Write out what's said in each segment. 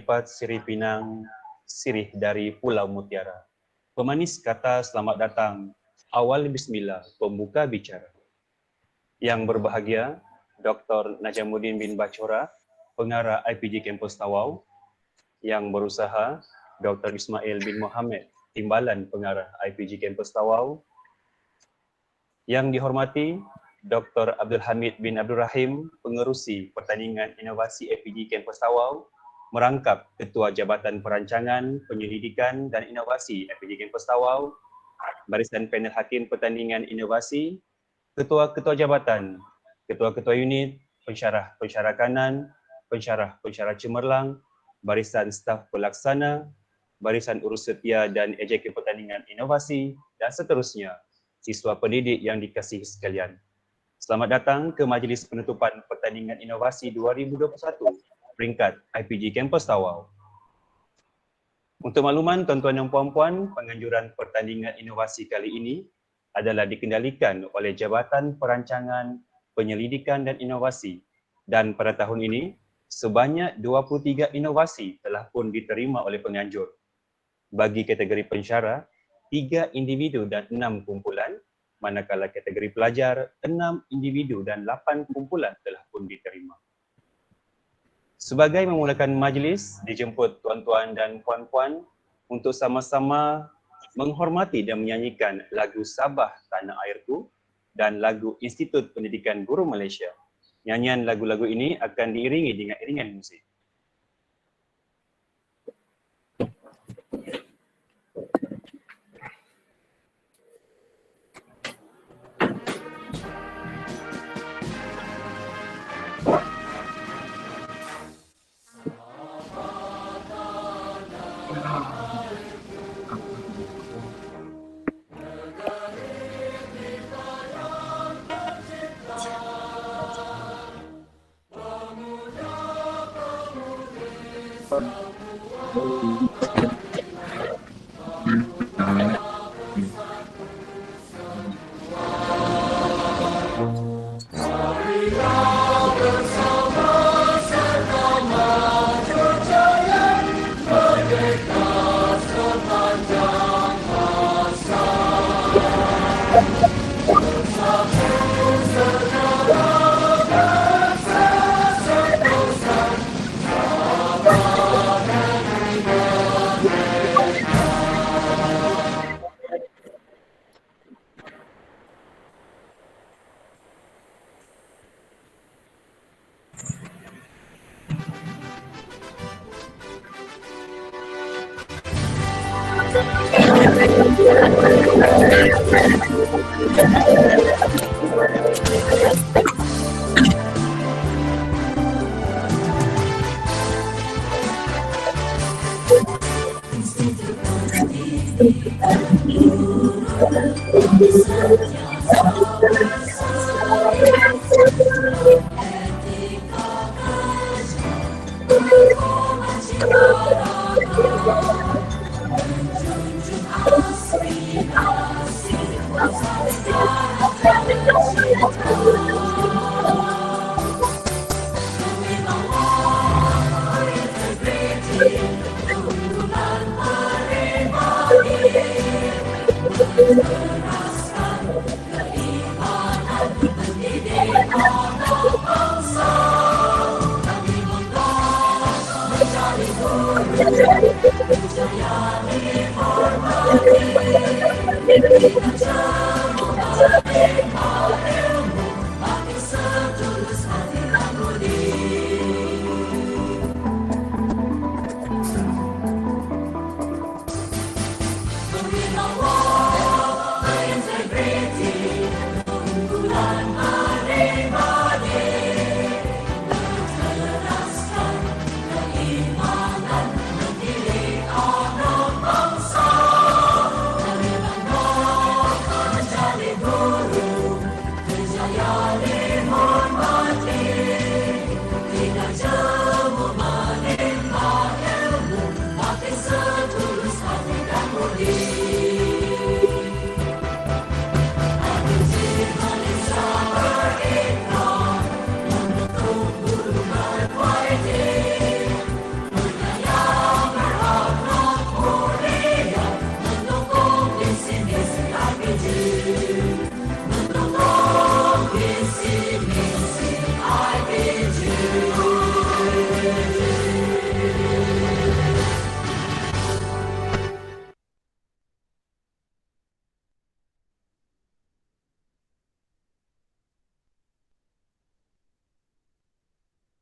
Lipat Sirih Pinang, Sirih dari Pulau Mutiara. Pemanis kata selamat datang, awal bismillah, pembuka bicara. Yang berbahagia, Dr. Najamuddin bin Bachora, pengarah IPG Kampus Tawau. Yang berusaha, Dr. Ismail bin Mohamed, timbalan pengarah IPG Kampus Tawau. Yang dihormati, Dr. Abdul Hamid bin Abdul Rahim, pengerusi Pertandingan Inovasi IPG Kampus Tawau, merangkap Ketua Jabatan Perancangan, Penyelidikan dan Inovasi IPG Kampus Tawau, barisan panel hakim Pertandingan Inovasi, Ketua-Ketua Jabatan, Ketua-Ketua Unit, Pensyarah Kanan, Pensyarah Cemerlang, barisan staf pelaksana, barisan urus setia dan ejekan Pertandingan Inovasi, dan seterusnya, siswa pendidik yang dikasihi sekalian. Selamat datang ke Majlis Penutupan Pertandingan Inovasi 2021 peringkat IPG Kampus Tawau. Untuk makluman tuan-tuan dan puan-puan, penganjuran Pertandingan Inovasi kali ini adalah dikendalikan oleh Jabatan Perancangan, Penyelidikan dan Inovasi, dan pada tahun ini sebanyak 23 inovasi telah pun diterima oleh penganjur. Bagi kategori pensyarah, 3 individu dan 6 kumpulan, manakala kategori pelajar, 6 individu dan 8 kumpulan telah pun diterima. Sebagai memulakan majlis, dijemput tuan-tuan dan puan-puan untuk sama-sama menghormati dan menyanyikan lagu Sabah Tanah Airku dan lagu Institut Pendidikan Guru Malaysia. Nyanyian lagu-lagu ini akan diiringi dengan iringan muzik.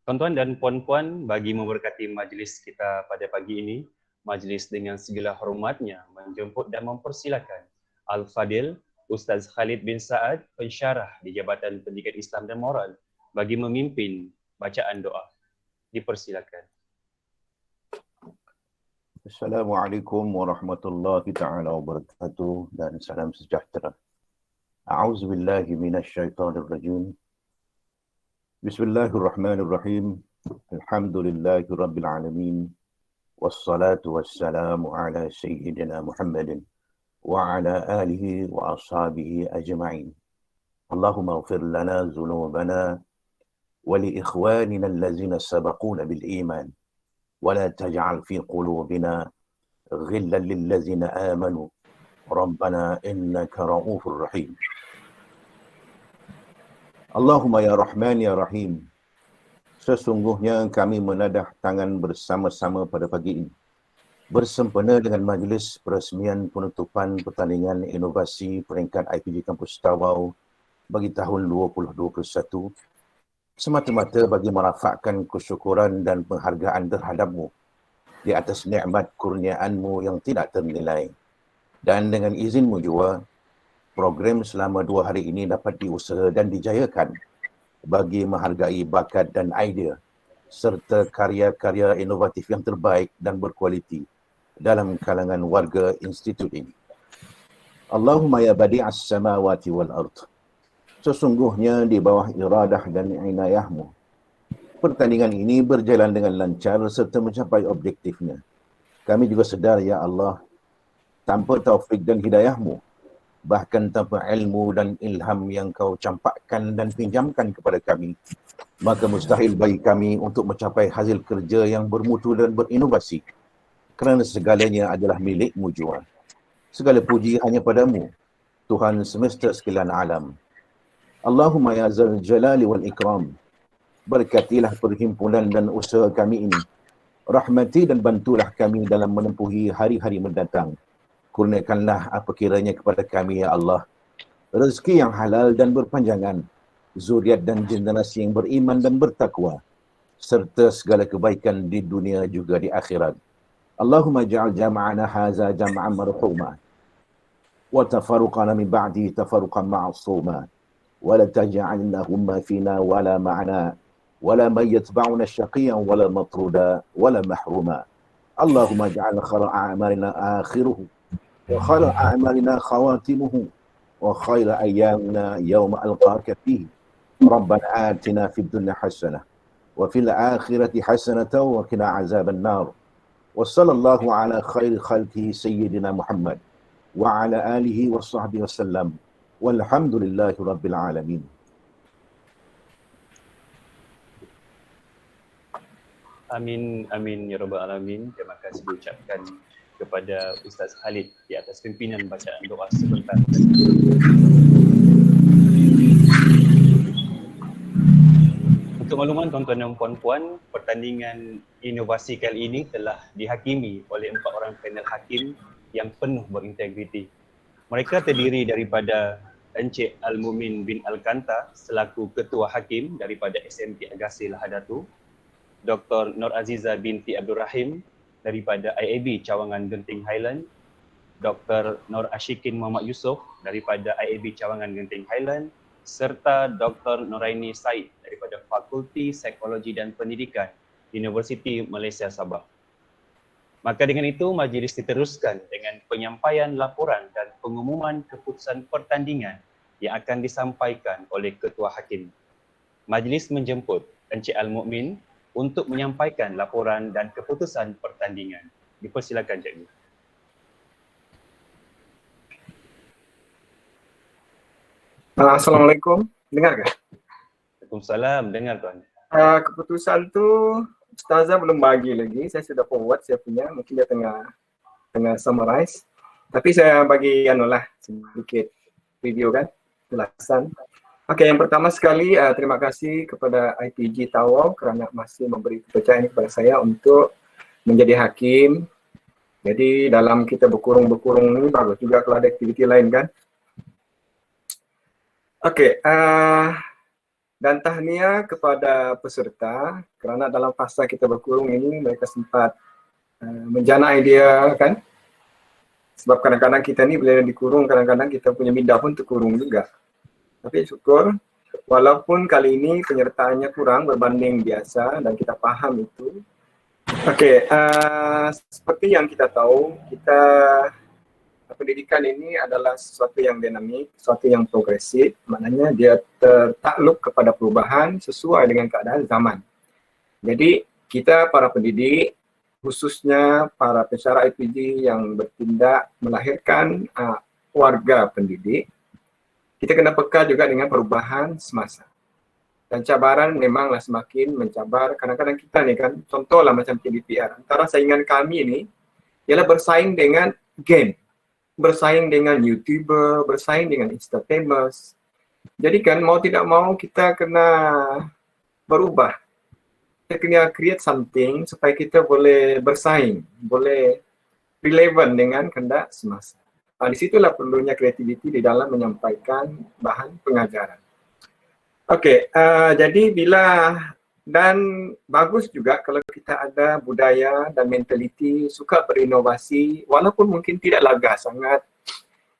Tuan-tuan dan puan-puan, bagi memberkati majlis kita pada pagi ini, majlis dengan segala hormatnya menjemput dan mempersilakan Al-Fadil Ustaz Khalid bin Sa'ad, pensyarah di Jabatan Pendidikan Islam dan Moral, bagi memimpin bacaan doa. Dipersilakan. Assalamualaikum warahmatullahi ta'ala wabarakatuh dan salam sejahtera. A'udzubillahi minasyaitonirrajim. Bismillahirrahmanirrahim. Alhamdulillahi rabbil alamin. Wassalatu wassalamu ala sayyidina Muhammadin wa ala alihi wa ashabihi ajma'in. Allahumma ighfir lana dhunubana wa li ikhwanina allazina sabaquna bil iman. ولا تجعل في قلوبنا غلا للذين آمنوا ربنا إنك رؤوف رحيم اللهم يا رحمن يا رحيم. Sesungguhnya kami menadah tangan bersama-sama pada pagi ini bersempena dengan majlis peresmian penutupan pertandingan inovasi peringkat IPG Kampus Tawau bagi tahun 2021, semata-mata bagi merafakkan kesyukuran dan penghargaan terhadap-Mu di atas nikmat kurniaan-Mu yang tidak ternilai. Dan dengan izin-Mu juga, program selama 2 hari ini dapat diusaha dan dijayakan bagi menghargai bakat dan idea serta karya-karya inovatif yang terbaik dan berkualiti dalam kalangan warga institut ini. Allahumma ya badi'as samawati wal ardh. Sesungguhnya di bawah iradah dan inayah-Mu, pertandingan ini berjalan dengan lancar serta mencapai objektifnya. Kami juga sedar, ya Allah, tanpa taufik dan hidayah-Mu, bahkan tanpa ilmu dan ilham yang Kau campakkan dan pinjamkan kepada kami, maka mustahil bagi kami untuk mencapai hasil kerja yang bermutu dan berinovasi, kerana segalanya adalah milik-Mu jua. Segala puji hanya pada-Mu, Tuhan semesta sekalian alam. Allahumma ya zal jalali wal ikram. Berkatilah perhimpunan dan usaha kami ini. Rahmati dan bantulah kami dalam menempuhi hari-hari mendatang. Kurniakanlah apa kiranya kepada kami, ya Allah, rezeki yang halal dan berpanjangan, zuriat dan generasi yang beriman dan bertakwa, serta segala kebaikan di dunia juga di akhirat. Allahumma ja'al jama'ana haza jama'an marhuma wa tafarruqana min ba'di tafarruqan ma'suma. ولا تجعلنهم فينا ولا معنا ولا من يتبعنا شقيا ولا مطرودا ولا محروما. اللهم اجعل خير أعمالنا آخره وخير أعمالنا خواتمه وخير أيامنا يوم ألقاك فيه. ربنا آتنا في الدنيا حسنة وفي الآخرة حسنة وقنا عذاب النار. وصلى الله على خير خلقه سيدنا محمد وعلى آله وصحبه وسلم. Walhamdulillahi Rabbil Alamin. Amin, amin ya Rabbal Alamin. Terima kasih diucapkan kepada Ustaz Khalid di atas pimpinan bacaan doa sebentar. Untuk makluman tuan-tuan dan puan-puan, pertandingan inovasi kali ini telah dihakimi oleh 4 orang panel hakim yang penuh berintegriti. Mereka terdiri daripada Encik Al-Mumin bin Al-Kanta selaku Ketua Hakim daripada SMT Agasil Lahadatu, Dr. Nur Aziza binti Abdul Rahim daripada IAB Cawangan Genting Highland, Dr. Nur Ashikin Muhammad Yusof daripada IAB Cawangan Genting Highland, serta Dr. Nuraini Said daripada Fakulti Psikologi dan Pendidikan Universiti Malaysia Sabah. Maka dengan itu, majlis diteruskan dengan penyampaian laporan dan pengumuman keputusan pertandingan yang akan disampaikan oleh Ketua Hakim. Majlis menjemput Encik Al-Mu'min untuk menyampaikan laporan dan keputusan pertandingan. Dipersilakan, Cikgu. Assalamualaikum. Dengar ke? Waalaikumsalam. Dengar, Tuan. Keputusan tu Ustazah belum bagi lagi. Saya sudah forward saya punya. Mungkin dia tengah summarize. Tapi saya bagi sedikit video kan, jelasan. Okey, yang pertama sekali terima kasih kepada IPG Tawau kerana masih memberi kepercayaan kepada saya untuk menjadi hakim. Jadi dalam kita berkurung-berkurung ni bagus juga kalau ada aktiviti lain kan. Okey, Dan tahniah kepada peserta kerana dalam fasa kita berkurung ini mereka sempat menjana idea kan. Sebab kadang-kadang kita ni bila dikurung, kadang-kadang kita punya minda pun terkurung juga. Tapi syukur, walaupun kali ini penyertaannya kurang berbanding biasa dan kita faham itu. Okey, seperti yang kita tahu, pendidikan ini adalah sesuatu yang dinamik, sesuatu yang progresif, maknanya dia tertakluk kepada perubahan sesuai dengan keadaan zaman. Jadi kita para pendidik, khususnya para pensyarah IPG yang bertindak melahirkan warga pendidik, kita kena peka juga dengan perubahan semasa. Dan cabaran memanglah semakin mencabar. Kadang-kadang kita ni kan, contohlah macam KDPR, antara saingan kami ni ialah bersaing dengan game, bersaing dengan YouTuber, bersaing dengan Instagramers. Jadi kan mau tidak mau kita kena berubah. Kita kena create something supaya kita boleh bersaing, boleh relevan dengan kehendak semasa. Di situlah perlunya kreativiti di dalam menyampaikan bahan pengajaran. Okey, jadi dan bagus juga kalau kita ada budaya dan mentaliti suka berinovasi walaupun mungkin tidak lagah sangat.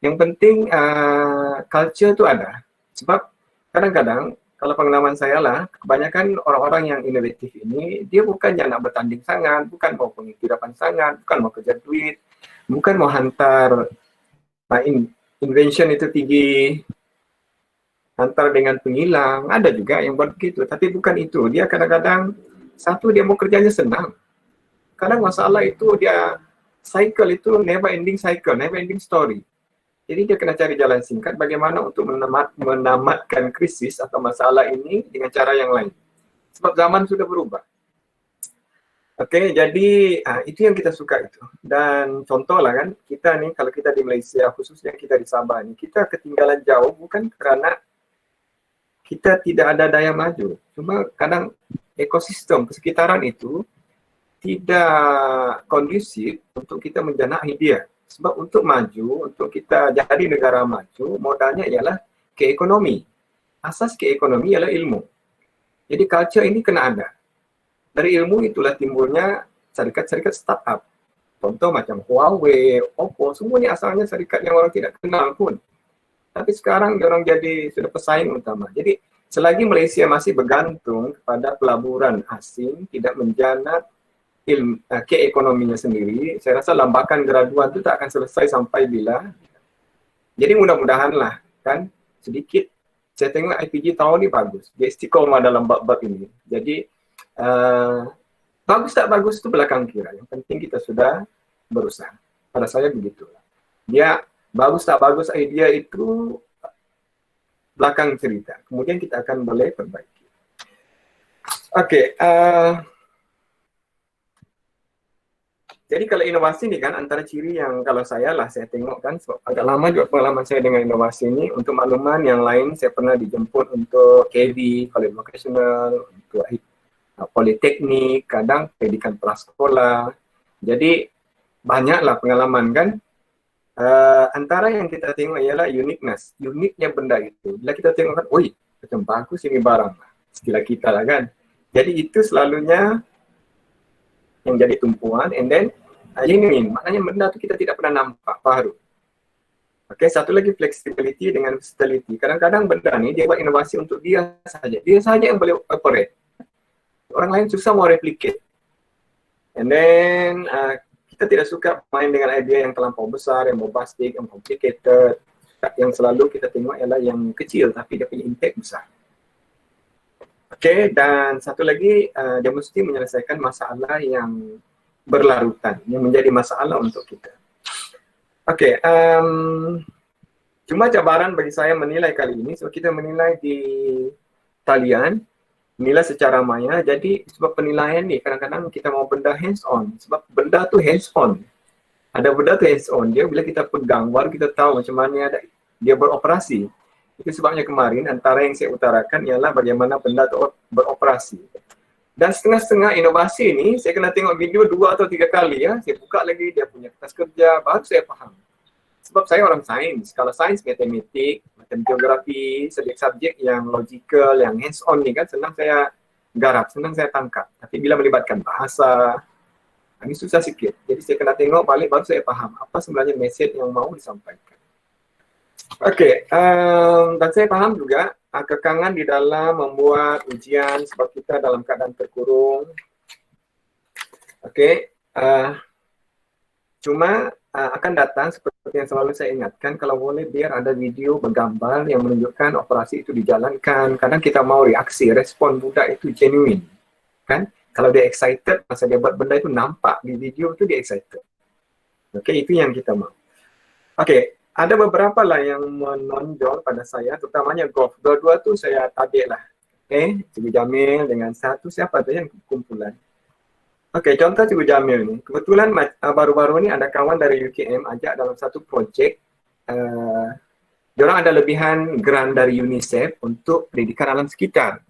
Yang penting culture tu ada. Sebab kadang-kadang kalau pengalaman saya lah, kebanyakan orang-orang yang inovatif ini dia bukannya nak bertanding sangat, bukan mau pengiktirafan sangat, bukan mau kejar duit, bukan mau hantar invention itu tinggi, hantar dengan penghilang. Ada juga yang buat begitu, tapi bukan itu. Dia kadang-kadang satu dia mau kerjanya senang. Kadang masalah itu dia cycle itu never ending cycle, never ending story. Jadi dia kena cari jalan singkat bagaimana untuk menamatkan krisis atau masalah ini dengan cara yang lain. Sebab zaman sudah berubah. Okey, jadi itu yang kita suka itu. Dan contohlah kan, kita ni kalau kita di Malaysia, khususnya kita di Sabah ni, kita ketinggalan jauh bukan kerana kita tidak ada daya maju. Cuma kadang ekosistem persekitaran itu tidak kondusif untuk kita menjanahi dia. Sebab untuk maju, untuk kita jadi negara maju, modalnya ialah keekonomi. Asas keekonomi ialah ilmu. Jadi culture ini kena ada. Dari ilmu itulah timbulnya syarikat-syarikat startup. Contoh macam Huawei, Oppo, semua ni asalnya syarikat yang orang tidak kenal pun. Tapi sekarang orang jadi sudah pesaing utama. Jadi selagi Malaysia masih bergantung kepada pelaburan asing, tidak menjanat keekonominya sendiri, saya rasa lambakan graduan itu tak akan selesai sampai bila. Jadi mudah-mudahanlah kan sedikit, saya tengok IPG tahun ni bagus. Dia istiqomah dalam bab-bab ini. Jadi bagus tak bagus itu belakang kira. Yang penting kita sudah berusaha. Pada saya begitu. Dia bagus tak bagus idea itu belakang cerita. Kemudian kita akan boleh perbaiki. Okey. Jadi kalau inovasi ni kan antara ciri yang kalau saya tengok kan, sebab agak lama juga pengalaman saya dengan inovasi ni. Untuk makluman yang lain, saya pernah dijemput untuk KV, College Vocational, untuk Politeknik, kadang pendidikan prasekolah. Jadi banyaklah pengalaman kan. Antara yang kita tengok ialah uniqueness, uniknya benda itu. Bila kita tengok kan, oi, macam bagus ini barang. Istilah kita lah kan. Jadi itu selalunya yang jadi tumpuan, and then genuine, maknanya benda tu kita tidak pernah nampak, baru. Okey, satu lagi flexibility dengan versatility. Kadang-kadang benda ni dia buat inovasi untuk dia saja yang boleh operate. Orang lain susah mau replicate. And then kita tidak suka main dengan idea yang terlampau besar, yang bombastic, yang complicated. Yang selalu kita tengok ialah yang kecil tapi dia punya impact besar. Okey, dan satu lagi dia mesti menyelesaikan masalah yang berlarutan, yang menjadi masalah untuk kita. Okey, cuma cabaran bagi saya menilai kali ini, sebab kita menilai di talian, menilai secara maya, jadi sebab penilaian ni kadang-kadang kita mau benda hands-on, sebab benda tu hands-on. Ada benda tu hands-on, dia bila kita pegang, baru kita tahu macam mana dia beroperasi. Itu sebabnya kemarin antara yang saya utarakan ialah bagaimana benda itu beroperasi. Dan setengah-setengah inovasi ni, saya kena tengok video 2 atau 3 kali ya. Saya buka lagi dia punya kertas kerja, baru saya faham. Sebab saya orang sains. Kalau sains matematik, macam geografi, subjek-subjek yang logical, yang hands on ni kan senang saya garap, senang saya tangkap. Tapi bila melibatkan bahasa, ini susah sikit. Jadi saya kena tengok balik baru saya faham apa sebenarnya mesej yang mau disampaikan. Okey, dan saya faham juga kekangan di dalam membuat ujian sebab kita dalam keadaan terkurung. Okey, cuma akan datang seperti yang selalu saya ingatkan, kalau boleh biar ada video bergambar yang menunjukkan operasi itu dijalankan. Kadang kita mau reaksi, respon budak itu genuine, kan? Kalau dia excited, masa dia buat benda itu nampak di video itu dia excited. Okey, itu yang kita mau. Okey, ada beberapa lah yang menonjol pada saya, terutamanya golf. Dua-dua tu saya tadik lah. Okey, Cikgu Jamil dengan satu siapa tu yang kumpulan. Okey, contoh Cikgu Jamil ni. Kebetulan baru-baru ni ada kawan dari UKM ajak dalam satu projek. Diorang ada lebihan grant dari UNICEF untuk pendidikan alam sekitar.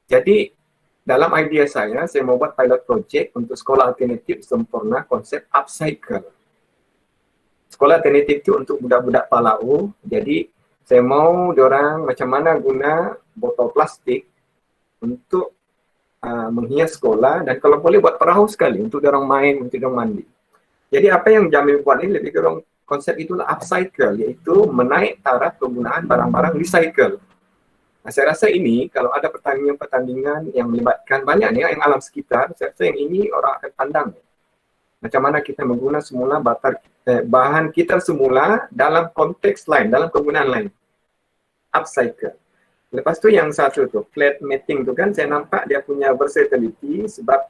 Jadi, dalam idea saya mau buat pilot project untuk sekolah alternatif sempurna konsep upcycle. Sekolah alternatif itu untuk budak-budak Palau. Jadi, saya mau diorang macam mana guna botol plastik untuk menghias sekolah dan kalau boleh buat perahu sekali untuk diorang main, untuk diorang mandi. Jadi apa yang Jamil buat ini lebih kurang konsep itulah upcycle, iaitu menaik taraf penggunaan barang-barang recycle. Nah, saya rasa ini kalau ada pertandingan-pertandingan yang melibatkan banyak ni yang alam sekitar, saya rasa yang ini orang akan pandang. Macam mana kita menggunakan semula bahan kita semula dalam konteks lain, dalam penggunaan lain. Upcycle. Lepas tu yang satu tu, flat mating tu kan saya nampak dia punya versatility sebab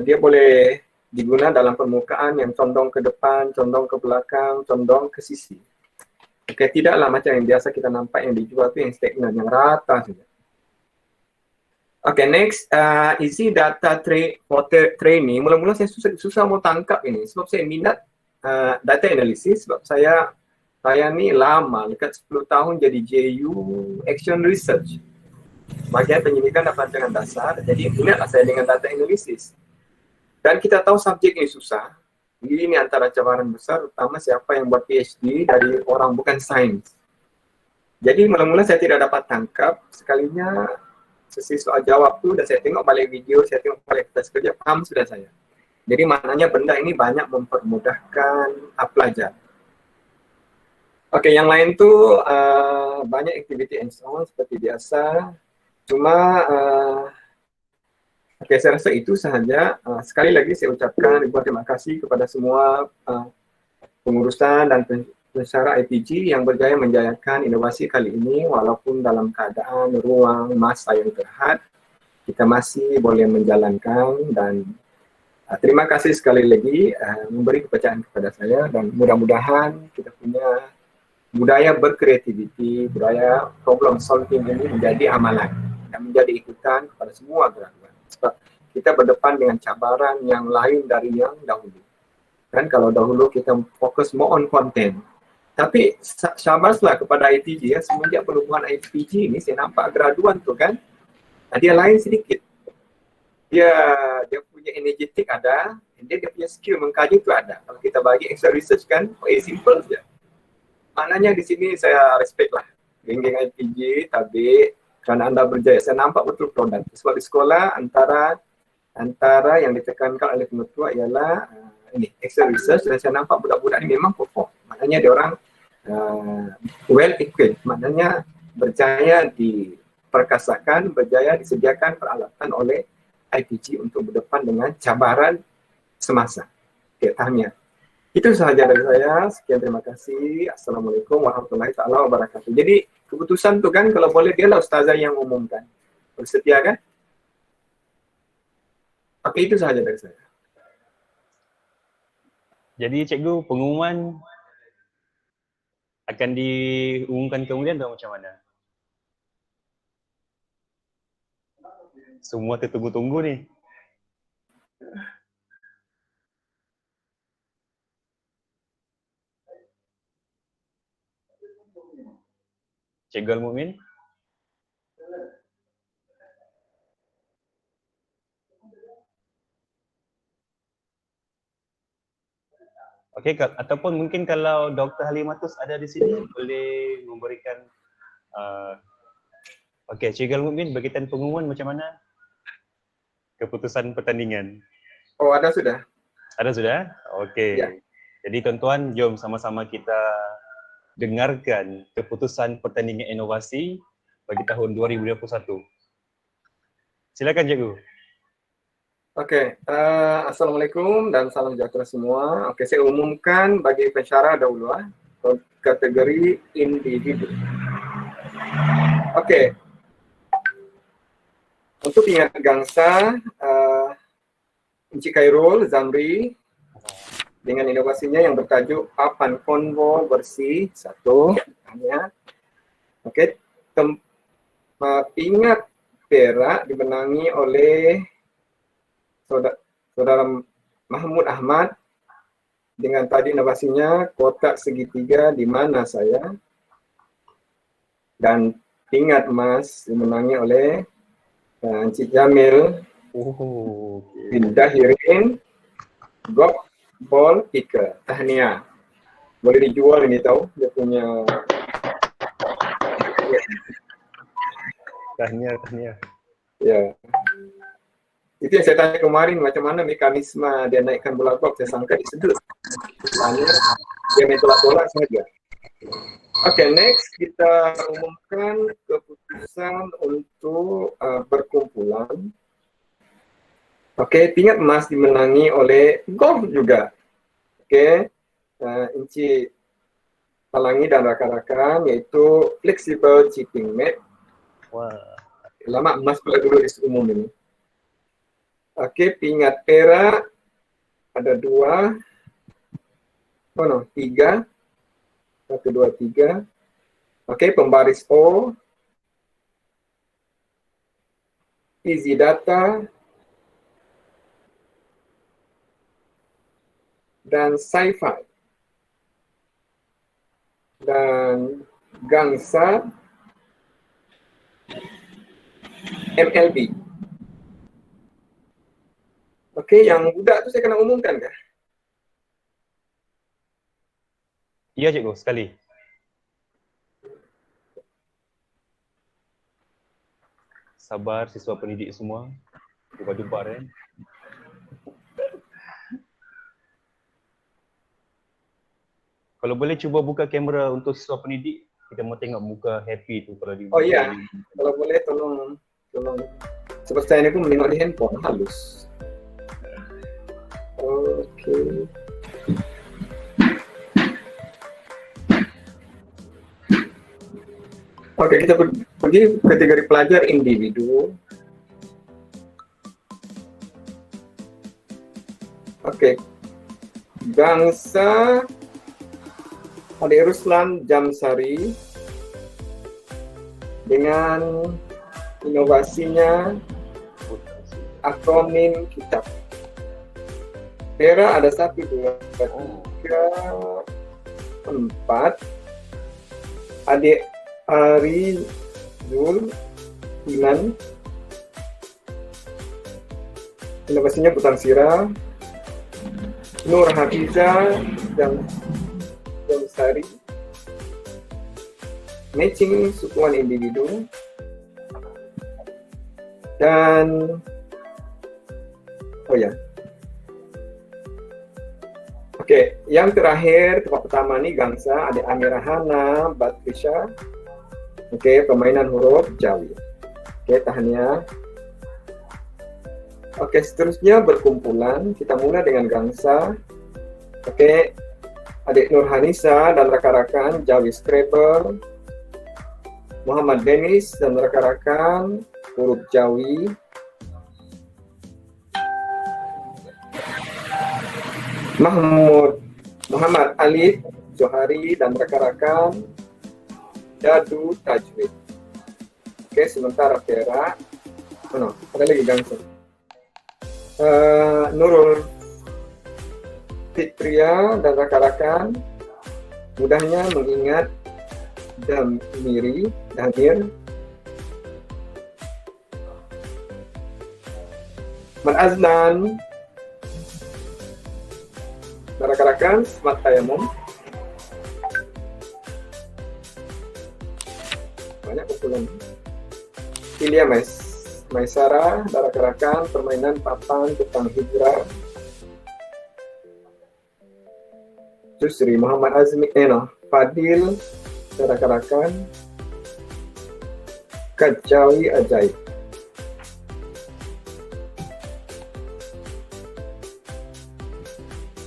dia boleh digunakan dalam permukaan yang condong ke depan, condong ke belakang, condong ke sisi. Okay, tidaklah macam yang biasa kita nampak yang dijual tu yang stagnan, yang rata saja. Okay, next, easy data training. Mula-mula saya susah mau tangkap ini sebab saya minat data analysis sebab saya ni lama, dekat 10 tahun jadi JU Action Research. Bahagian penyidikan dan perancangan dasar, jadi minatlah saya dengan data analysis. Dan kita tahu subjek ini susah. Ini antara cabaran besar, terutama siapa yang buat PhD dari orang bukan sains. Jadi mula-mula saya tidak dapat tangkap, sekalinya sesi soal jawab tu dan saya tengok balik video, saya tengok balik kertas kerja, paham sudah saya. Jadi maknanya benda ini banyak mempermudahkan pelajar. Okey, yang lain tu banyak aktiviti hands-on seperti biasa. Cuma okey, saya rasa itu sahaja. Sekali lagi saya ucapkan ribuan terima kasih kepada semua pengurusan dan pensyarah IPG yang berjaya menjayakan inovasi kali ini walaupun dalam keadaan ruang masa yang terhad, kita masih boleh menjalankan dan terima kasih sekali lagi memberi kepercayaan kepada saya dan mudah-mudahan kita punya budaya berkreativiti, budaya problem solving ini menjadi amalan dan menjadi ikutan kepada semua graduan. Sebab kita berdepan dengan cabaran yang lain dari yang dahulu. Kan kalau dahulu kita fokus more on content. Tapi syabaslah kepada IPG ya, semenjak perubahan IPG ini saya nampak graduan tu kan, dia lain sedikit. Dia punya energetik ada, dia punya skill mengkaji tu ada. Kalau kita bagi extra research kan, simple saja. Maknanya di sini saya respect lah geng-geng IPG, tabik kerana anda berjaya. Saya nampak betul produk. Sebab di sekolah antara yang ditekankan oleh pemertua ialah ini extra research dan saya nampak budak-budak ini memang perform. Maknanya dia orang well equipped. Maknanya berjaya diperkasakan, berjaya disediakan peralatan oleh IPG untuk berdepan dengan cabaran semasa. Okay, tahniah. Itu sahaja dari saya. Sekian, terima kasih. Assalamualaikum warahmatullahi taala wabarakatuh. Jadi keputusan tu kan kalau boleh biarlah ustazah yang umumkan. Bersedia kan? Oke, itu sahaja dari saya. Jadi cikgu, pengumuman akan diumumkan kemudian atau macam mana? Semua tertunggu-tunggu ni. Cikgu Al-Mu'min? Okey, ataupun mungkin kalau Dr. Halimatus ada di sini boleh memberikan okey, Cikgu Al-Mumin berkaitan pengumuman macam mana keputusan pertandingan? Oh, ada sudah. Ada sudah? Okey. Ya. Jadi tuan-tuan, jom sama-sama kita dengarkan keputusan pertandingan inovasi bagi tahun 2021. Silakan Cikgu. Oke, Assalamualaikum dan salam sejahtera semua. Oke, saya umumkan bagi pensyarah dahulu kategori individu. Oke, untuk ingat gangsa, Encik Khairul Zamri dengan inovasinya yang bertajuk Papan Konvo Bersih 1. Oke, ingat perak dimenangi oleh Saudara Mahmud Ahmad dengan tadi inovasinya kotak segitiga di mana saya, dan ingat emas dimenangi oleh Encik Jamil bin Dahirin golf ball picker. Tahniah. Boleh dijual ini tahu dia punya. Tahniah. Ya. Itu yang saya tanya kemarin, macam mana mekanisme dia naikkan bola golf, saya sangka disedut. Hanya dia main tolak-tolak saja. Oke, next kita umumkan keputusan untuk berkumpulan. Oke, tingkat emas dimenangi oleh golf juga. Oke, Encik Palangi dan rakan-rakan, yaitu flexible chipping mat. Wah. Lama emas pula dulu di umum ini. Oke, pingat perak ada 2. Oh no, 3. 1, 2, 3. Oke, pembaris O. Easy data. Dan sci-fi. Dan gangsa MLB. Oke, yang budak tu saya kena umumkan kah? Ya Cikgu, sekali. Sabar siswa pendidik semua. Jumpa Ren. Kalau boleh cuba buka kamera untuk siswa pendidik, kita mau tengok muka happy tu kalau di. Oh iya, kalau boleh tolong. Sebab saya ni pun menengok di handphone, halus. Oke. Oke, kita pergi kategori pelajar individu. Oke. Gangsa Adik Ruslan Jamsari dengan inovasinya akronim kitab. Perak ada 1, 2, 3, 4. Adik Ari Zul Inan. Inovasinya Butang Sirah. Nur Hafiza Jamsari. Matching sukuan individu. Dan Oke, yang terakhir tempat pertama nih gangsa ada Amira Hana Batrisha. Oke, permainan huruf Jawi. Oke, tahniah. Oke, seterusnya berkumpulan. Kita mulai dengan gangsa. Oke, adik Nur Hanisa dan rakan-rakan Jawi Scrabble. Muhammad Denis dan rakan-rakan huruf Jawi. Muhammad Alif Johari dan rakan-rakan Dadu Tajwid. Oke, sementara perak. Ada lagi gangsa. Nurul Fitria dan rakan-rakan mudahnya mengingat Damir. Mat Azlan Rakan-rakan, selamat tayamum. Banyak pukulan. Ilya Maisara, rakan-rakan, permainan papan tentang hijrah. Jusri Muhammad Azmi Fadil, rakan-rakan, Kacawi Ajaib.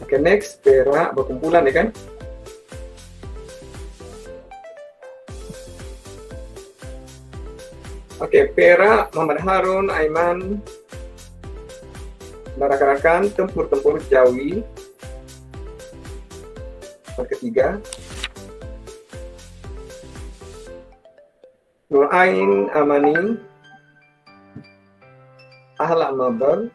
Oke, next, Perak berkumpulan ya kan? Oke, Perak, Muhammad Harun, Aiman, rakan-rakan, tempur Jawi. Ketiga, Nurain Amani, Ahla Mabel,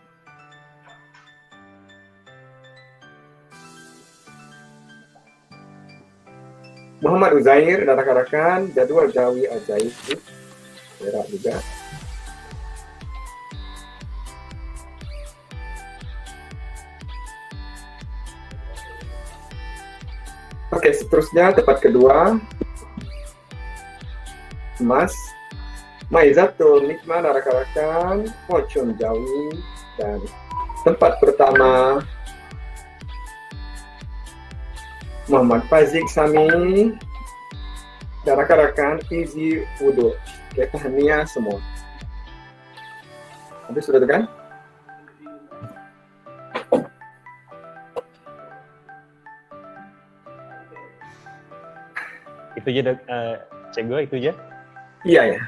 Muhammad Uzair dan rakan-rakan, jadwal Jawi Ajaib, Perak juga. Oke, seterusnya tempat kedua, Mas Maizatul Nikmah dan rakan-rakan, Fortune Jawi, dan tempat pertama Muhammad Fazik Sami dan rakan-rakan Izi Wudu. Oke, tahniah semua. Habis sudah kan? Itu je, Cikgu, itu je? Iya ya.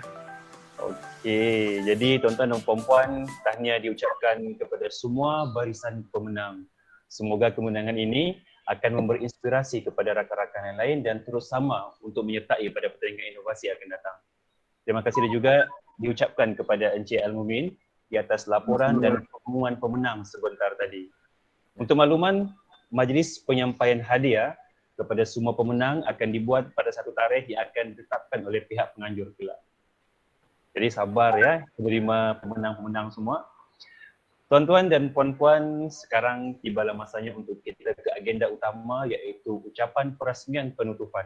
Oke, jadi tuan-tuan dan puan-puan, tahniah diucapkan kepada semua barisan pemenang. Semoga kemenangan ini akan memberi inspirasi kepada rakan-rakan yang lain dan terus sama untuk menyertai pada pertandingan inovasi yang akan datang. Terima kasih juga diucapkan kepada Encik Al-Mumin di atas laporan dan pengumuman pemenang sebentar tadi. Untuk makluman, majlis penyampaian hadiah kepada semua pemenang akan dibuat pada satu tarikh yang akan ditetapkan oleh pihak penganjur kelab. Jadi sabar ya, menerima pemenang-pemenang semua. Tuan-tuan dan puan-puan, sekarang tibalah masanya untuk kita ke agenda utama, iaitu ucapan perasmian penutupan.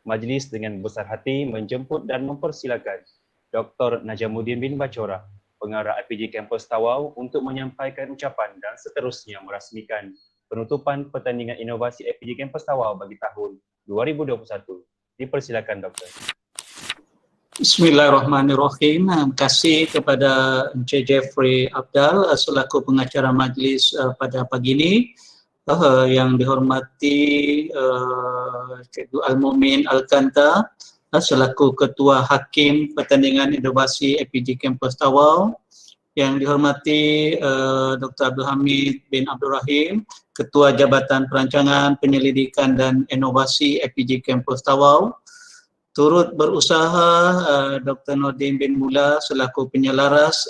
Majlis dengan besar hati menjemput dan mempersilakan Dr. Najamuddin bin Bachora, Pengarah IPG Kampus Tawau, untuk menyampaikan ucapan dan seterusnya merasmikan penutupan pertandingan inovasi IPG Kampus Tawau bagi tahun 2021. Dipersilakan, Doktor. Bismillahirrahmanirrahim. Terima kasih kepada Encik Jeffrey Abdal selaku pengacara majlis pada pagi ini. Yang dihormati Cikgu Al-Mumin Al-Kanta selaku Ketua Hakim Pertandingan Inovasi IPG Kampus Tawau. Yang dihormati Dr. Abdul Hamid bin Abdul Rahim, Ketua Jabatan Perancangan, Penyelidikan dan Inovasi IPG Kampus Tawau. Turut berusaha Dr. Nordin bin Mula selaku penyelaras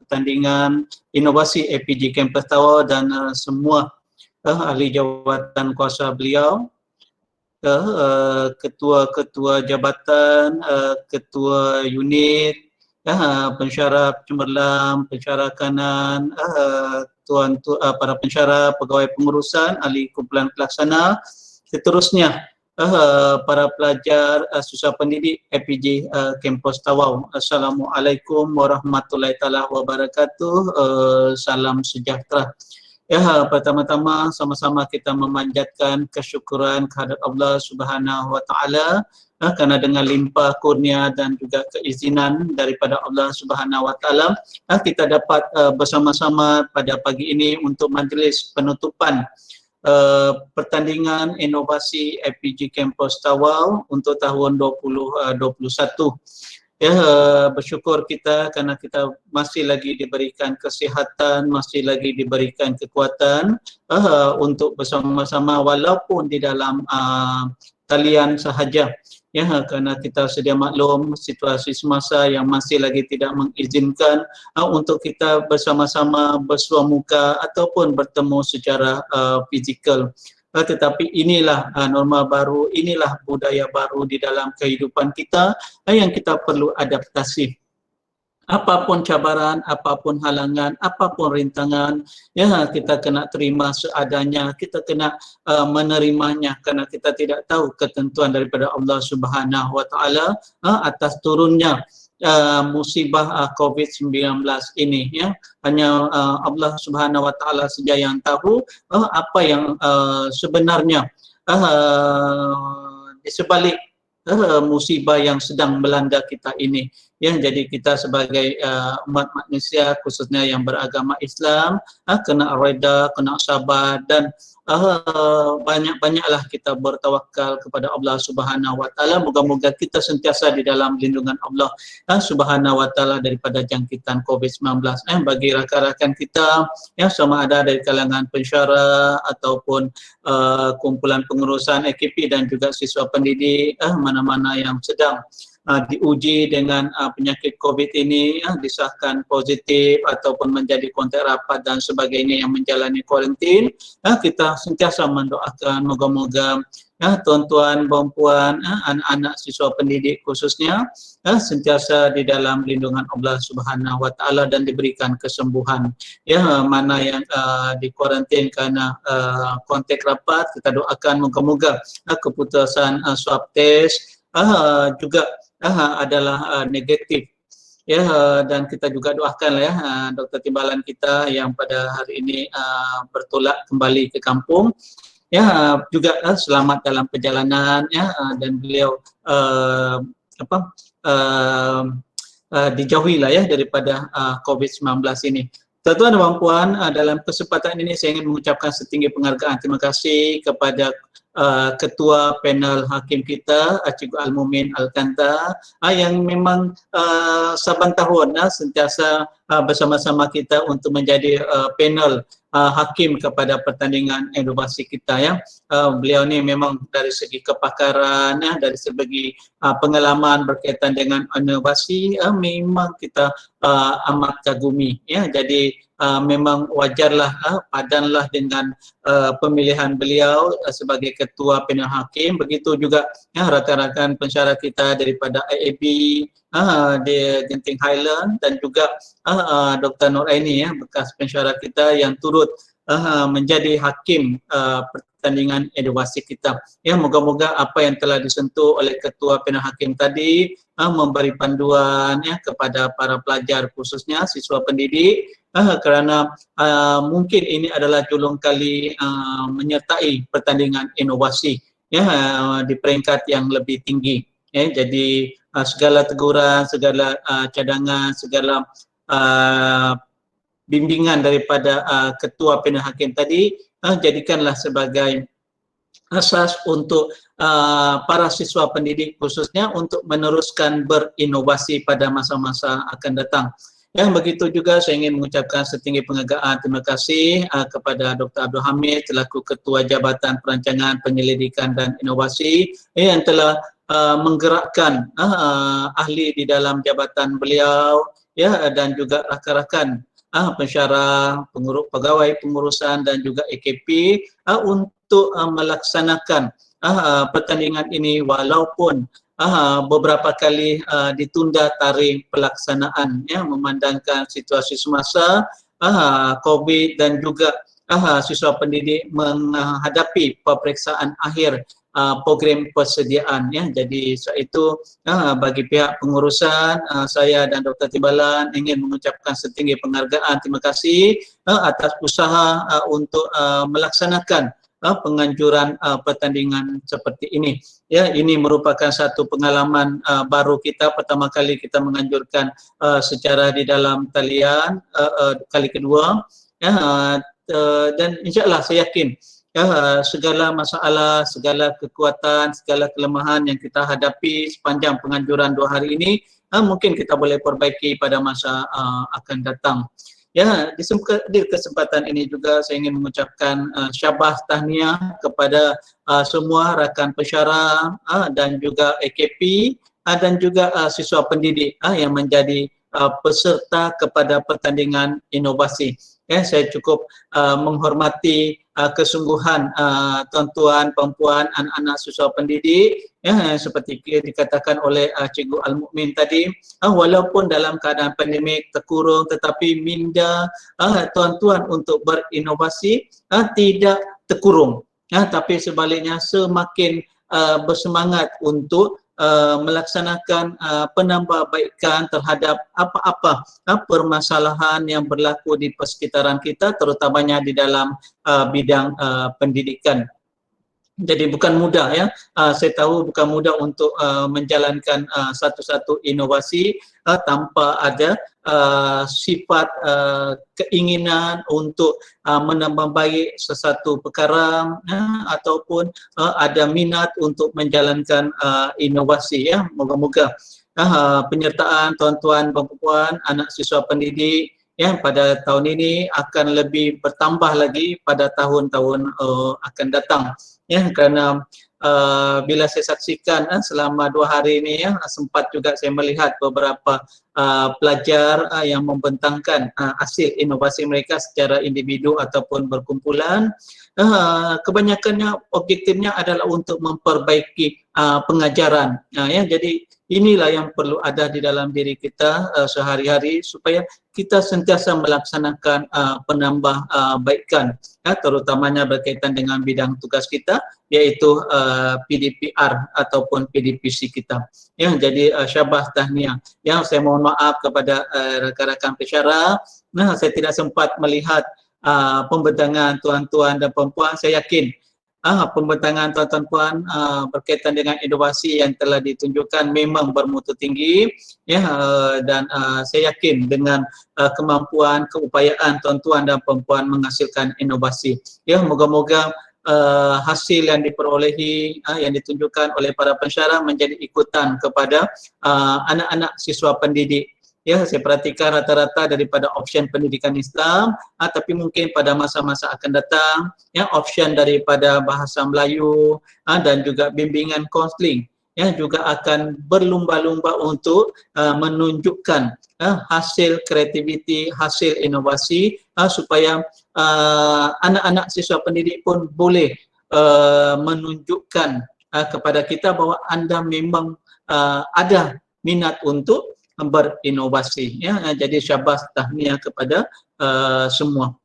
pertandingan inovasi IPG Kampus Tawau dan semua ahli jawatan kuasa beliau, ketua-ketua jabatan, ketua unit, pensyarah cemerlang, pensyarah kanan, para pensyarah, pegawai pengurusan, ahli kumpulan pelaksana, seterusnya para pelajar susah pendidik IPG Kampus Tawau. Assalamualaikum warahmatullahi taala wabarakatuh. Salam sejahtera. Ya, pertama-tama sama-sama kita memanjatkan kesyukuran kehadrat Allah Subhanahu wa taala kerana dengan limpah kurnia dan juga keizinan daripada Allah Subhanahu wa taala kita dapat bersama-sama pada pagi ini untuk majlis penutupan pertandingan inovasi IPG Kampus Tawau untuk tahun 2021. Ya, bersyukur kita kerana kita masih lagi diberikan kesihatan, masih lagi diberikan kekuatan untuk bersama-sama walaupun di dalam talian sahaja. Ya, kerana kita sedia maklum situasi semasa yang masih lagi tidak mengizinkan untuk kita bersama-sama bersua muka ataupun bertemu secara fizikal. Tetapi inilah norma baru, inilah budaya baru di dalam kehidupan kita yang kita perlu adaptasi. apapun cabaran, apapun halangan, apapun rintangan, ya kita kena terima seadanya, kita kena menerimanya karena kita tidak tahu ketentuan daripada Allah Subhanahu Wa Taala atas turunnya musibah COVID-19 ini, ya. Hanya Allah Subhanahu Wa Taala saja yang tahu apa yang sebenarnya di sebalik musibah yang sedang melanda kita ini. Ya, jadi kita sebagai umat manusia khususnya yang beragama Islam kena reda, kena sabar dan banyak-banyaklah kita bertawakal kepada Allah Subhanahu Wa Taala. Moga-moga kita sentiasa di dalam lindungan Allah Subhanahu Wa Taala daripada jangkitan COVID-19. Bagi rakan-rakan kita yang sama ada dari kalangan pensyarah ataupun kumpulan pengurusan AKP dan juga siswa pendidik mana-mana yang sedang diuji dengan penyakit COVID ini, disahkan positif ataupun menjadi kontak rapat dan sebagainya yang menjalani kuarantin, kita sentiasa mendoakan moga-moga tuan-tuan, puan-puan, anak-anak siswa pendidik khususnya sentiasa di dalam lindungan Allah Subhanahu Wa Taala dan diberikan kesembuhan. Ya, mana yang dikuarantin karena kontak rapat, kita doakan moga-moga keputusan swab test juga adalah negatif, ya. Dan kita juga doakan ya Dr. Timbalan kita yang pada hari ini bertolak kembali ke kampung, ya, juga selamat dalam perjalanan, ya, dan beliau dijauhilah ya daripada COVID-19 ini. Tuan-tuan dan puan-puan, dalam kesempatan ini saya ingin mengucapkan setinggi penghargaan terima kasih kepada Ketua Panel Hakim kita, Cikgu Al-Mumin Al-Kanta, yang memang saban tahun sentiasa bersama-sama kita untuk menjadi panel hakim kepada pertandingan inovasi kita, ya. Beliau ni memang dari segi kepakaran, dari segi pengalaman berkaitan dengan inovasi, memang kita amat kagumi, ya. Jadi memang wajarlah, padanlah dengan pemilihan beliau sebagai ketua panel hakim. Begitu juga ya rakan-rakan pensyarah kita daripada IAB di Genting Highland dan juga Dr. Nuraini, ya, bekas pensyarah kita yang turut menjadi hakim pertandingan inovasi kita. Ya, moga-moga apa yang telah disentuh oleh ketua panel hakim tadi memberi panduan ya kepada para pelajar khususnya siswa pendidik, kerana mungkin ini adalah julung kali menyertai pertandingan inovasi, ya, di peringkat yang lebih tinggi, ya. Jadi segala teguran, segala cadangan, segala bimbingan daripada ketua panel hakim tadi jadikanlah sebagai asas untuk para siswa pendidik khususnya untuk meneruskan berinovasi pada masa-masa akan datang. Yang begitu juga saya ingin mengucapkan setinggi penghargaan terima kasih kepada Dr. Abdul Hamid selaku Ketua Jabatan Perancangan Penyelidikan dan Inovasi yang telah menggerakkan ahli di dalam jabatan beliau, ya, dan juga rakan-rakan pensyarah, pegawai pengurusan dan juga AKP untuk melaksanakan pertandingan ini walaupun beberapa kali ditunda tarikh pelaksanaan, ya, memandangkan situasi semasa COVID dan juga siswa pendidik menghadapi peperiksaan akhir program persediaan, ya. Jadi itu bagi pihak pengurusan, saya dan Dr. Timbalan ingin mengucapkan setinggi penghargaan terima kasih atas usaha untuk melaksanakan penganjuran pertandingan seperti ini. Ya, ini merupakan satu pengalaman baru kita, pertama kali kita menganjurkan secara di dalam talian kali kedua, ya, dan insyaAllah saya yakin segala masalah, segala kekuatan, segala kelemahan yang kita hadapi sepanjang penganjuran 2 hari ini mungkin kita boleh perbaiki pada masa akan datang. Ya, di kesempatan ini juga saya ingin mengucapkan syabas tahniah kepada semua rakan pensyarah dan juga AKP dan juga siswa pendidik yang menjadi peserta kepada pertandingan inovasi. saya cukup menghormati kesungguhan tuan-tuan, perempuan, anak-anak siswa pendidik, seperti dikatakan oleh Cikgu Al-Mukmin tadi, walaupun dalam keadaan pandemik terkurung, tetapi minda tuan-tuan untuk berinovasi tidak terkurung, tapi sebaliknya semakin bersemangat untuk melaksanakan penambahbaikan terhadap apa-apa permasalahan yang berlaku di persekitaran kita, terutamanya di dalam bidang pendidikan. Jadi bukan mudah ya, saya tahu bukan mudah untuk menjalankan satu-satu inovasi tanpa ada sifat keinginan untuk menambah baik sesuatu perkara ataupun ada minat untuk menjalankan inovasi ya. Moga-moga penyertaan tuan-tuan dan puan, anak siswa pendidik ya pada tahun ini akan lebih bertambah lagi pada tahun-tahun akan datang. Ya, kerana bila saya saksikan selama 2 hari ini ya, sempat juga saya melihat beberapa pelajar yang membentangkan hasil inovasi mereka secara individu ataupun berkumpulan. Kebanyakannya objektifnya adalah untuk memperbaiki pengajaran. Ya, jadi inilah yang perlu ada di dalam diri kita sehari-hari supaya kita sentiasa melaksanakan penambahbaikan, terutamanya berkaitan dengan bidang tugas kita, yaitu PDPR ataupun PDPC kita. Ya, jadi syabas tahniah. Yang saya mohon maaf kepada rakan-rakan pensyarah, saya tidak sempat melihat pembentangan tuan-tuan dan perempuan. Saya yakin pembentangan tuan-tuan puan berkaitan dengan inovasi yang telah ditunjukkan memang bermutu tinggi ya, dan saya yakin dengan kemampuan, keupayaan tuan-tuan dan perempuan menghasilkan inovasi ya. Moga-moga hasil yang diperolehi yang ditunjukkan oleh para pensyarah menjadi ikutan kepada anak-anak siswa pendidik. Ya, saya perhatikan rata-rata daripada option pendidikan Islam, tapi mungkin pada masa-masa akan datang, ya, option daripada bahasa Melayu dan juga bimbingan konseling, ya, juga akan berlumba-lumba untuk menunjukkan hasil kreativiti, hasil inovasi, supaya anak-anak siswa pendidik pun boleh menunjukkan kepada kita bahawa anda memang ada minat untuk berinovasi ya. Jadi syabas tahniah kepada semua.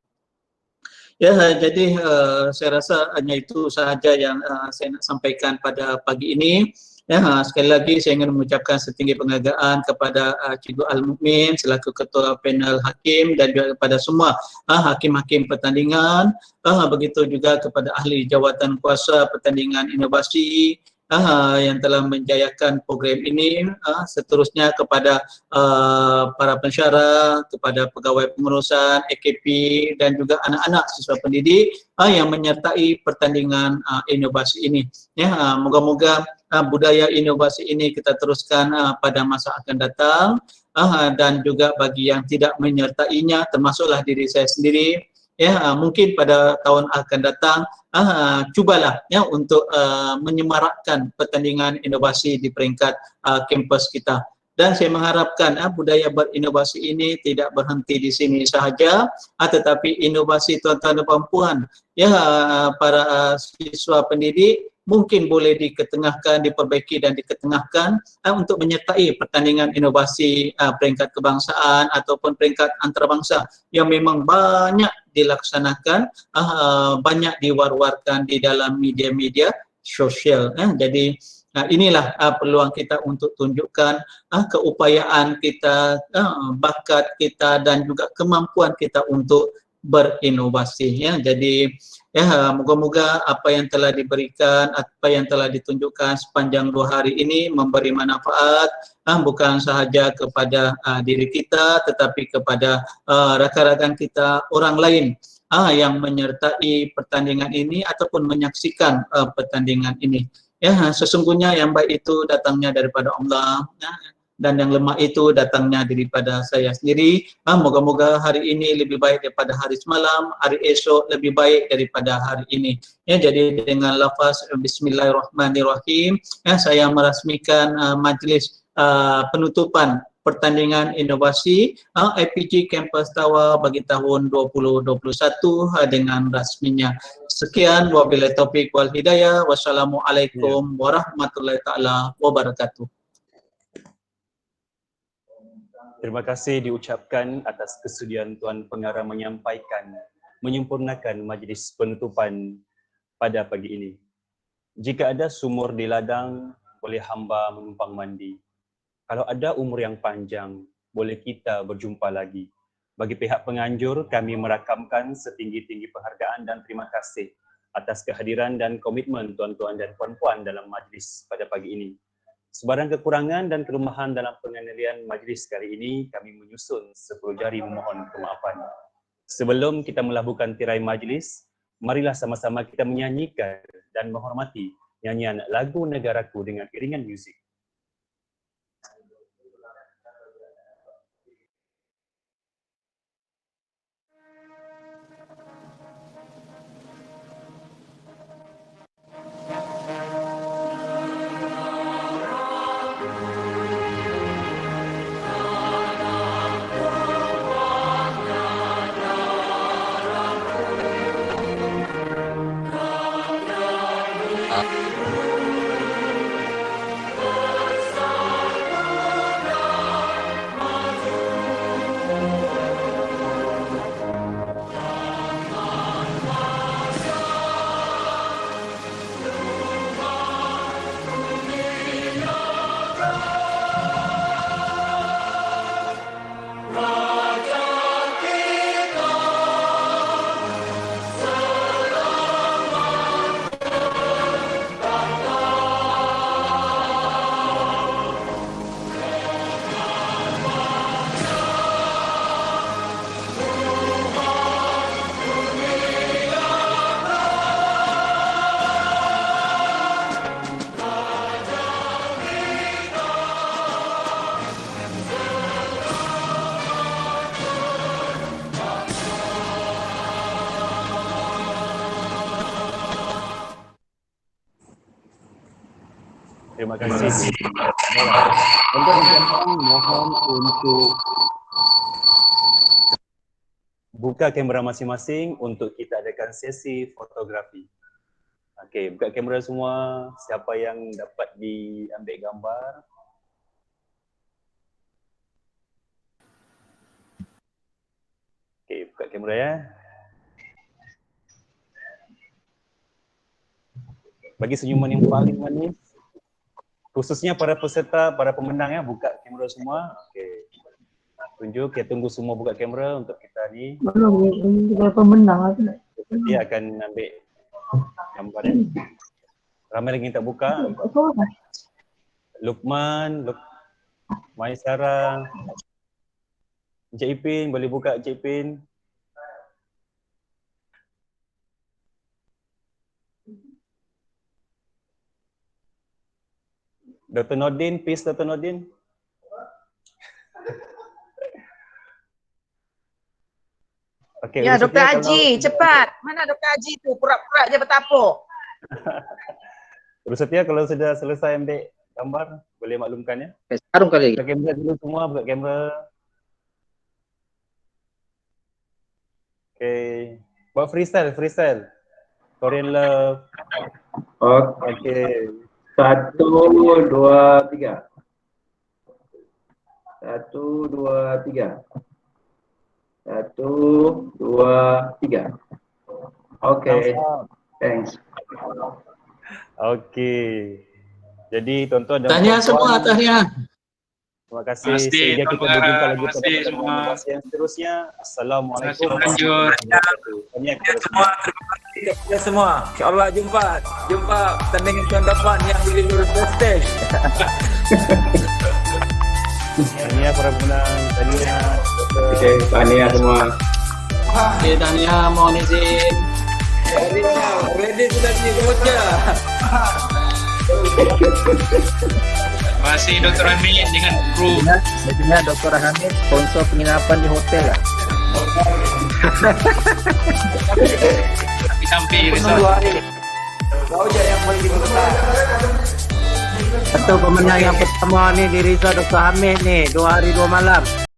Ya, jadi saya rasa hanya itu sahaja yang saya nak sampaikan pada pagi ini. Ya, sekali lagi saya ingin mengucapkan setinggi penghargaan kepada Cikgu Al-Mukmin selaku ketua panel hakim dan juga kepada semua hakim-hakim pertandingan, begitu juga kepada ahli jawatan kuasa pertandingan inovasi yang telah menjayakan program ini, seterusnya kepada para pensyarah, kepada pegawai pengurusan, AKP dan juga anak-anak siswa pendidik yang menyertai pertandingan inovasi ini. Ya, moga-moga budaya inovasi ini kita teruskan pada masa akan datang, dan juga bagi yang tidak menyertainya termasuklah diri saya sendiri, ya, mungkin pada tahun akan datang cubalah ya untuk menyemarakkan pertandingan inovasi di peringkat kampus kita. Dan saya mengharapkan budaya berinovasi ini tidak berhenti di sini sahaja, tetapi inovasi tuan-tuan dan puan ya, para siswa pendidik mungkin boleh diketengahkan, diperbaiki dan diketengahkan untuk menyertai pertandingan inovasi peringkat kebangsaan ataupun peringkat antarabangsa yang memang banyak dilaksanakan, banyak diwar-warkan di dalam media-media sosial. Jadi inilah peluang kita untuk tunjukkan keupayaan kita, bakat kita dan juga kemampuan kita untuk berinovasi ya. Jadi ya, moga-moga apa yang telah diberikan, apa yang telah ditunjukkan sepanjang 2 hari ini memberi manfaat bukan sahaja kepada diri kita tetapi kepada rakan-rakan kita orang lain yang menyertai pertandingan ini ataupun menyaksikan pertandingan ini. Ya, sesungguhnya yang baik itu datangnya daripada Allah, ya, dan yang lemah itu datangnya daripada saya sendiri. Moga-moga hari ini lebih baik daripada hari semalam, hari esok lebih baik daripada hari ini. Ya, jadi dengan lafaz Bismillahirrahmanirrahim, ya, saya merasmikan majlis penutupan pertandingan inovasi IPG Campus Tawau bagi tahun 2021 dengan rasminya. Sekian, wabillahi taufiq wal hidayah. Wassalamualaikum warahmatullahi taala wabarakatuh. Terima kasih diucapkan atas kesudian Tuan Pengarah menyempurnakan majlis penutupan pada pagi ini. Jika ada sumur di ladang, boleh hamba menumpang mandi. Kalau ada umur yang panjang, boleh kita berjumpa lagi. Bagi pihak penganjur, kami merakamkan setinggi-tinggi penghargaan dan terima kasih atas kehadiran dan komitmen tuan-tuan dan puan-puan dalam majlis pada pagi ini. Sebarang kekurangan dan kelemahan dalam pengendalian majlis kali ini, kami menyusun 10 jari memohon kemaafan. Sebelum kita melabuhkan tirai majlis, marilah sama-sama kita menyanyikan dan menghormati nyanyian lagu negaraku dengan iringan muzik. Terima kasih. Untuk mohon untuk buka kamera masing-masing untuk kita adakan sesi fotografi. Okey, buka kamera semua. Siapa yang dapat diambil gambar? Okey, buka kamera ya. Bagi senyuman yang paling manis. Khususnya para peserta, para pemenang ya, buka kamera semua. Okey. Tunjuk, kita tunggu semua buka kamera untuk kita ni. Belum pemenang aku. Dia akan ambil gambar ya. Ramai lagi yang tak buka. Lukman, Maisara, Encik Ipin, boleh buka Encik Ipin. Dr. Nordin, please Dr. Nordin. Okay, Ya, Dr. Haji, cepat. Mana Dr. Haji tu? Pura-pura je bertapuk. Setia kalau sudah selesai ambil gambar, boleh maklumkan ya. Sekarang kali. Buka kamera dulu semua, buka kamera. Okay. Buat freestyle. Korean Love. Okay. 1, 2, 3. 1, 2, 3. 1, 2, 3. Okay. Thanks. Okay. Jadi tuan-tuan dan Tahniah semua, tahniah. Terima kasih. Sehingga kita berjumpa lagi pada pertemuan yang seterusnya. Assalamualaikum warahmatullahi wabarakatuh. Terima kasih semua. InsyaAllah jumpa pertandingan tahun depan yang boleh lurus ke stage. Tahniah para pemenang. Tahniah. Okay, tahniah semua. Okay, tahniah, mohon izin. Ready sudah di voucher. Terima kasih Dr. Hamid dengan kru. Sebenarnya Dr. Hamid sponsor penginapan di hotel lah. Sampai resort. Voucher yang paling besar. Satu pemenang yang pertama ni Diriza Dr. Hamid ni, 2 hari 2 malam.